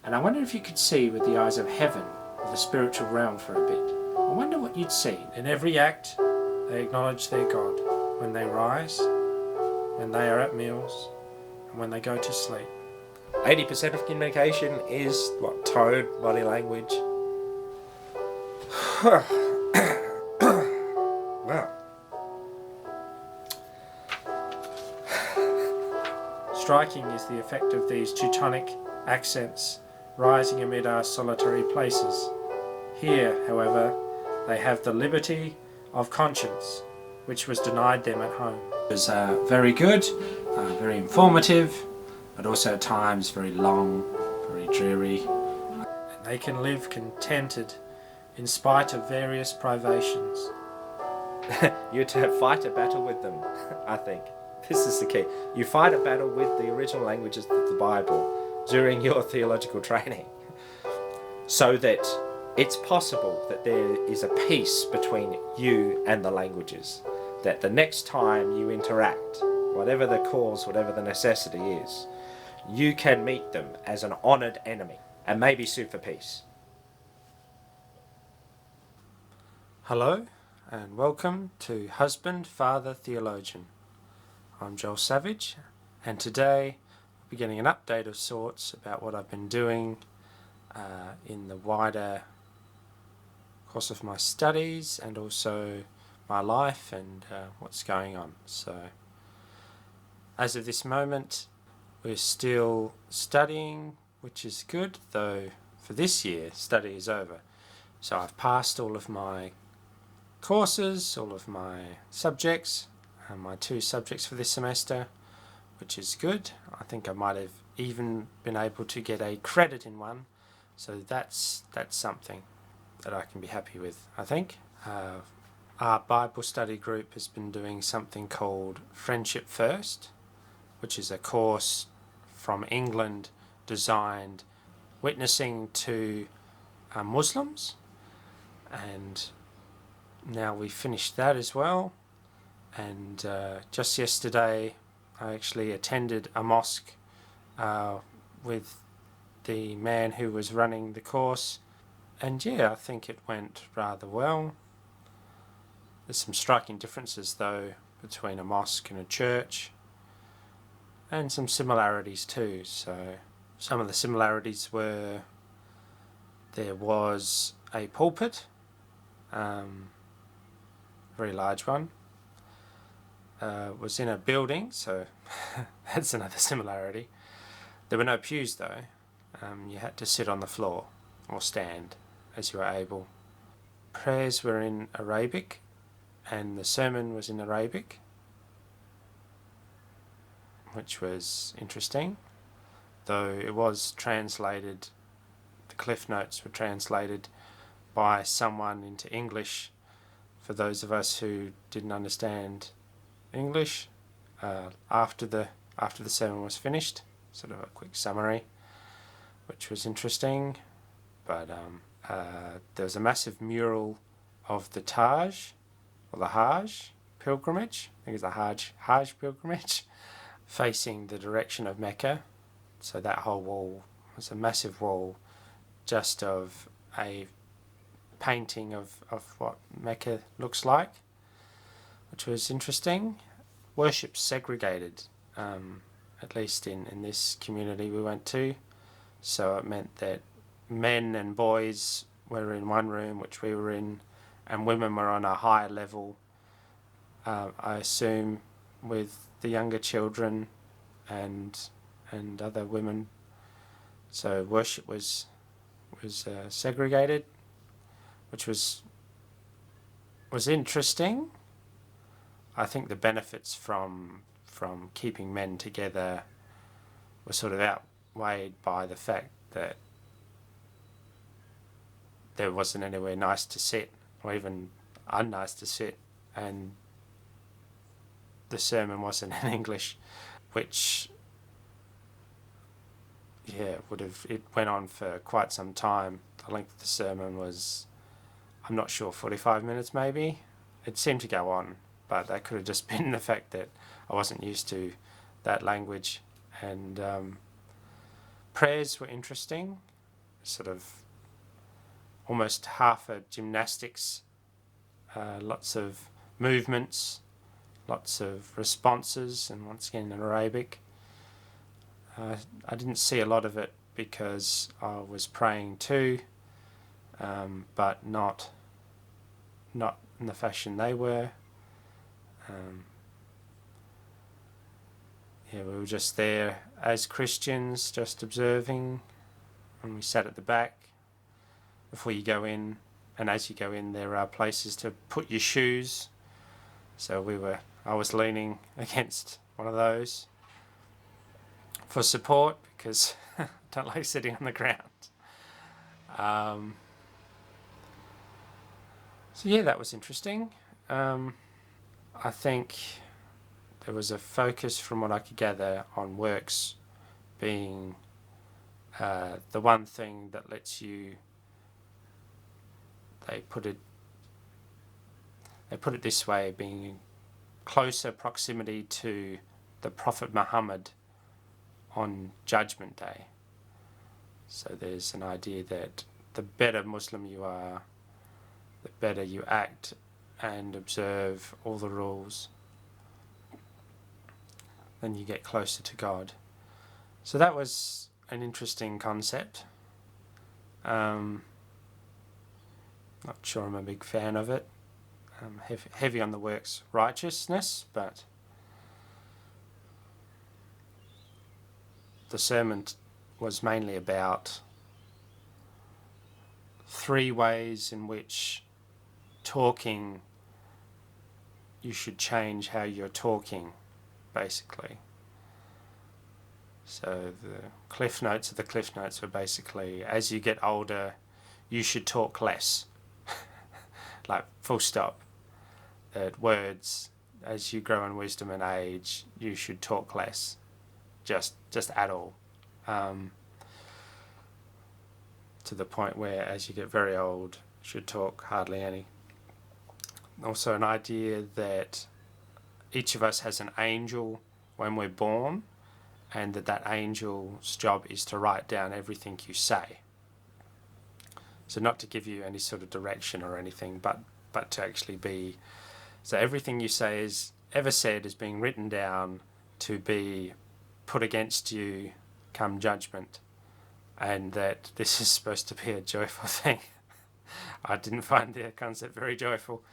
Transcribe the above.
And I wonder if you could see with the eyes of heaven, or the spiritual realm for a bit. I wonder what you'd see. In every act, they acknowledge their God. When they rise, when they are at meals, and when they go to sleep. 80% of communication is, tone, body language. Wow. Striking is the effect of these Teutonic accents rising amid our solitary places. Here, however, they have the liberty of conscience, which was denied them at home. It was very good, very informative, but also at times very long, very dreary. And they can live contented in spite of various privations. You'd fight a battle with them, I think. This is the key. You fight a battle with the original languages of the Bible during your theological training, so that it's possible that there is a peace between you and the languages, that the next time you interact, whatever the cause, whatever the necessity is, you can meet them as an honoured enemy and maybe sue for peace. Hello and welcome to Husband, Father, Theologian. I'm Joel Savage, and today I'll be getting an update of sorts about what I've been doing in the wider course of my studies and also my life and what's going on. So, as of this moment, we're still studying, which is good, though for this year, study is over. So I've passed all of my courses, all of my subjects, and my 2 subjects for this semester, which is good. I think I might have even been able to get a credit in one, so that's something that I can be happy with, I think. Our Bible study group has been doing something called Friendship First, which is a course from England designed witnessing to Muslims, and now we finished that as well. And just yesterday I actually attended a mosque with the man who was running the course, and yeah, I think it went rather well. There's some striking differences though between a mosque and a church, and some similarities too. So some of the similarities were there was a pulpit, very large one, was in a building, so that's another similarity. There were no pews though. You had to sit on the floor or stand as you were able. Prayers were in Arabic and the sermon was in Arabic, which was interesting, though it was translated, the cliff notes were translated by someone into English for those of us who didn't understand English after the sermon was finished. Sort of a quick summary, which was interesting. But there was a massive mural of the Taj, or the Hajj pilgrimage. I think it's the Hajj pilgrimage, facing the direction of Mecca. So that whole wall was a massive wall just of a painting of what Mecca looks like, which was interesting. Worship segregated, at least in this community we went to. So it meant that men and boys were in one room, which we were in, and women were on a higher level, I assume, with the younger children and other women. So worship was segregated, which was interesting. I think the benefits from keeping men together were sort of outweighed by the fact that there wasn't anywhere nice to sit, or even unnice to sit, and the sermon wasn't in English, which it went on for quite some time. The length of the sermon was, I'm not sure, 45 minutes maybe. It seemed to go on, but that could have just been the fact that I wasn't used to that language. And prayers were interesting. sort of almost half a gymnastics, lots of movements, lots of responses, and once again in Arabic. I didn't see a lot of it because I was praying too, but not in the fashion they were. We were just there as Christians, just observing, and we sat at the back before you go in, and as you go in there are places to put your shoes, so I was leaning against one of those for support because I don't like sitting on the ground. So yeah, that was interesting. I think there was a focus, from what I could gather, on works being the one thing that lets you. They put it this way, being in closer proximity to the Prophet Muhammad on Judgment Day. So there's an idea that the better Muslim you are, the better you act and observe all the rules, then you get closer to God. So that was an interesting concept. Not sure I'm a big fan of it. Heavy on the works righteousness, but the sermon was mainly about 3 ways in which talking, you should change how you're talking, basically. So the cliff notes of the cliff notes were basically, as you get older, you should talk less. Like, full stop. That words, as you grow in wisdom and age, you should talk less. Just at all. To the point where, as you get very old, you should talk hardly any. Also an idea that each of us has an angel when we're born, and that angel's job is to write down everything you say. So not to give you any sort of direction or anything, but to actually be... So everything you say is ever said is being written down to be put against you come judgment, and that this is supposed to be a joyful thing. I didn't find the concept very joyful,